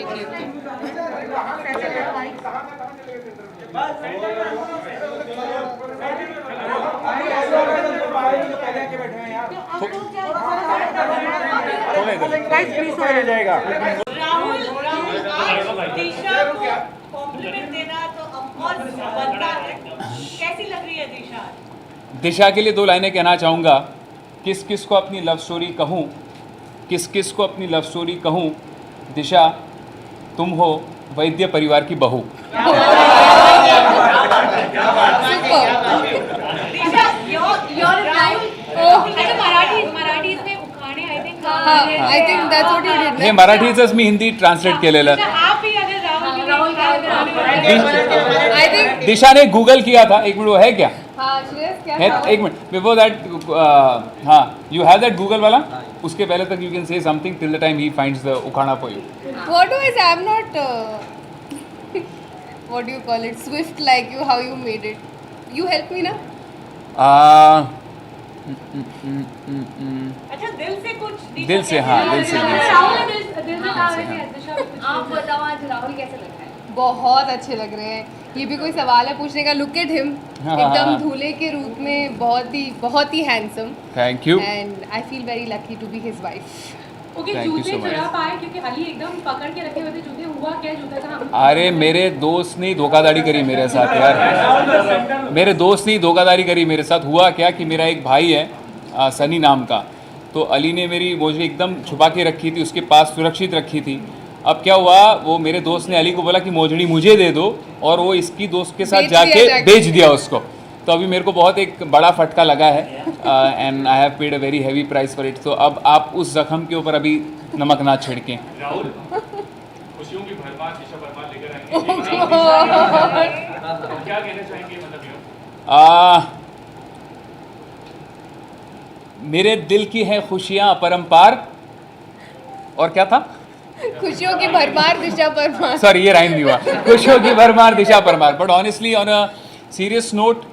देख लेती हूँ। राहुल आज दिशा को कॉम्प्लीमेंट देना तो ऑफकोर्स बनता है। कैसी लग रही है दिशा? दिशा के लिए 2 लाइनें कहना चाहूँगा। किस किस को अपनी लव स्टोरी कहूँ, किस किस को अपनी लव स्टोरी कहूँ, दिशा तुम हो वैद्य परिवार की बहू। दिशा योर राहुल अच्छा मराठी इसमें उखाणे I think that's what you did. हे मराठीचंच मी हिंदी ट्रान्सलेट केलेलं. आप ही अगर राहुल I think दिशा ने गूगल किया था. एक मिनट, वो है क्या? हाँ श्रेयस क्या है, एक मिनट बिफोर दैट. हाँ, यू हैव दैट गूगल वाला. उसके पहले तक you can say something till the time he finds the उखाड़ा for you. What do I say? I'm not what do you call it? Swift like you, how you made it. You help me ना? अच्छा दिल से कुछ दिल से, हाँ दिल से. आप बताओ आज राहुल कैसे लग रहा है? बहुत अच्छे लग रहे हैं. ये भी कोई सवाल है पूछने का? लुक एट हिम, एकदम दूल्हे के रूप में बहुत ही handsome. Thank you. And I feel very lucky to be his wife. Okay, Thank you जूते so much. जरा पाए क्योंकि अली एकदम पकड़ के रखे हुए थे जूते. हुआ क्या जूता का? अरे मेरे दोस्त ने धोखाधड़ी करी मेरे साथ यार. मेरे दोस्त ने धोखाधड़ी करी मेरे साथ. हुआ क्या कि मेरा एक भाई है सनी नाम का, तो अली ने मेरी मोजड़ी एकदम छुपा के रखी थी, उसके पास सुरक्षित रखी थी. अब क्या हुआ, वो मेरे दोस्त ने अली को बोला कि मोजड़ी मुझे दे दो, और वो इसकी दोस्त के साथ जाके बेच दिया उसको. तो अभी मेरे को बहुत एक बड़ा फटका लगा है and I have paid a very heavy price for it. तो अब आप उस जख्म के ऊपर अभी नमक ना छिड़कें. राहुल, खुशियों की भरमार दिशा भरमार लेकर आएंगे. क्या कहना चाहेंगे मतलब ये? मेरे दिल की है खुशियाँ अपरंपार. और क्या था? खुशियों की भरमार दिशा परमार. सॉरी, ये राइम नहीं हुआ. खुशियों की भरमार Disha Parmar. But honestly on a serious note,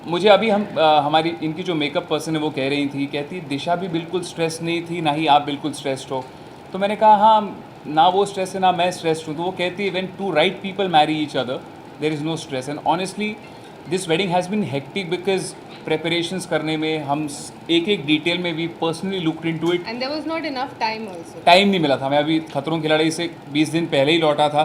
मुझे अभी हमारी इनकी जो मेकअप पर्सन है वो कह रही थी, कहती दिशा भी बिल्कुल स्ट्रेस नहीं थी, ना ही आप बिल्कुल स्ट्रेस्ड हो. तो मैंने कहा हाँ, ना वो स्ट्रेस है ना मैं स्ट्रेस्ड हूँ. तो वो कहती है when two right people marry each other there is no stress. And honestly this wedding has been hectic because preparations करने में हम एक एक डिटेल में we personally looked into it. And there was not enough time also. Time नहीं मिला था. मैं अभी खतरों की लड़ाई से 20 दिन पहले ही लौटा था.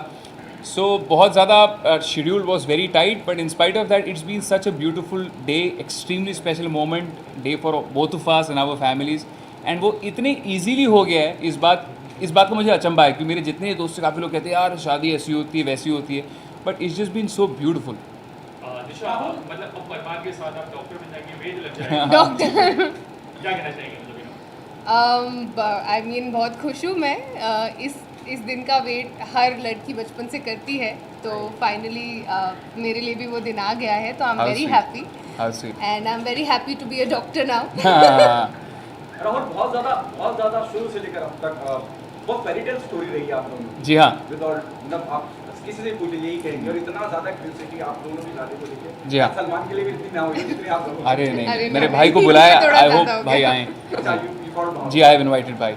सो बहुत ज़्यादा schedule was very tight, but in spite of that it's been such a beautiful day, extremely special moment day for both of us and our families. And वो इतने ईजीली हो गया है. इस बात का मुझे अचंभा है कि मेरे जितने दोस्त काफ़ी लोग कहते हैं यार शादी ऐसी होती है वैसी होती है, but it's just been so beautiful. Disha, मतलब अब परिवार के साथ आप डॉक्टर बन जाएंगे, वेद लग जाएगा. डॉक्टर क्या कहना चाहेंगे मतलब ये? आई मीन बहुत खुश हूँ मैं. इस दिन का वेट हर लड़की बचपन से करती है, तो फाइनली मेरे लिए भी वो दिन आ गया है. तो I am very happy and I am very happy to be a doctor now. Rahul, बहुत ज़्यादा शुरू से लेकर अब तक बहुत फेरी टेल स्टोरी रही है आप लोगों की. जी हाँ. विद ऑल, मतलब आप किसी से पूछे यही कहेंगे, और इतना ज़्यादा क्यूरियोसिटी आप दोनों की शादी को लेकर. जी हाँ. सलमान के लिए भी इतनी ना हुई जितनी आप लोगों को. अरे नहीं, अरे मेरे नहीं, भाई को मुझे बुलाया. थोड़ा आई ज़्यादा होप हो भाई गया. आए. अच्छा, you followed on. जी, आई हैव इनवाइटेड भाई.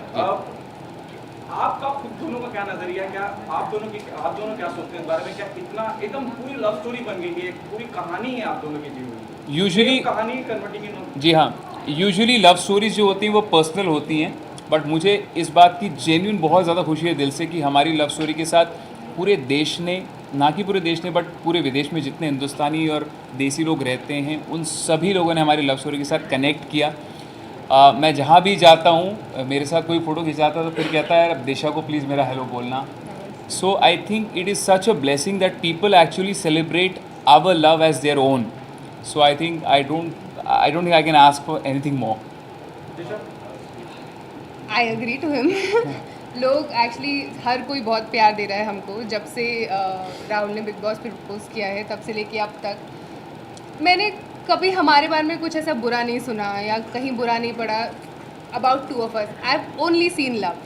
आपका खुद दोनों का क्या नजरिया है? क्या आप दोनों क्या सोचते हैं इस बारे में? क्या इतना एकदम पूरी लव स्टोरी बन गई है, पूरी कहानी है आप दोनों की जी हुई? यूजुअली कहानी कन्वर्टिंग इन. जी हाँ, यूजुअली लव स्टोरीज जो होती हैं वो पर्सनल होती हैं, बट मुझे इस बात की जेन्युइन बहुत ज़्यादा खुशी है दिल से कि हमारी लव स्टोरी के साथ पूरे देश ने, ना कि पूरे देश ने बट पूरे विदेश में जितने हिंदुस्तानी और देसी लोग रहते हैं उन सभी लोगों ने हमारी लव स्टोरी के साथ कनेक्ट किया. मैं जहाँ भी जाता हूँ, मेरे साथ कोई फ़ोटो खिंचाता तो फिर कहता है अब दिशा को प्लीज़ मेरा हेलो बोलना. So I think it is such a blessing that people actually celebrate our love as their own. So I think I don't think I can ask for anything more. I agree to him. लोग actually हर कोई बहुत प्यार दे रहा है हमको. जब से राहुल ने बिग बॉस पे प्रपोज किया है तब से लेके अब तक मैंने कभी हमारे बारे में कुछ ऐसा बुरा नहीं सुना या कहीं बुरा नहीं पड़ा about two of us. I have only seen love.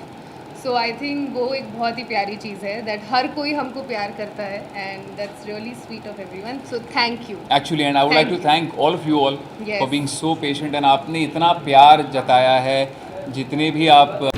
So I think वो एक बहुत ही प्यारी चीज़ है दैट हर कोई हमको प्यार करता है and that's really sweet of everyone. So thank you actually. And I would like to thank all of you all Yes. For being so patient. And आपने इतना प्यार जताया है, जितने भी आप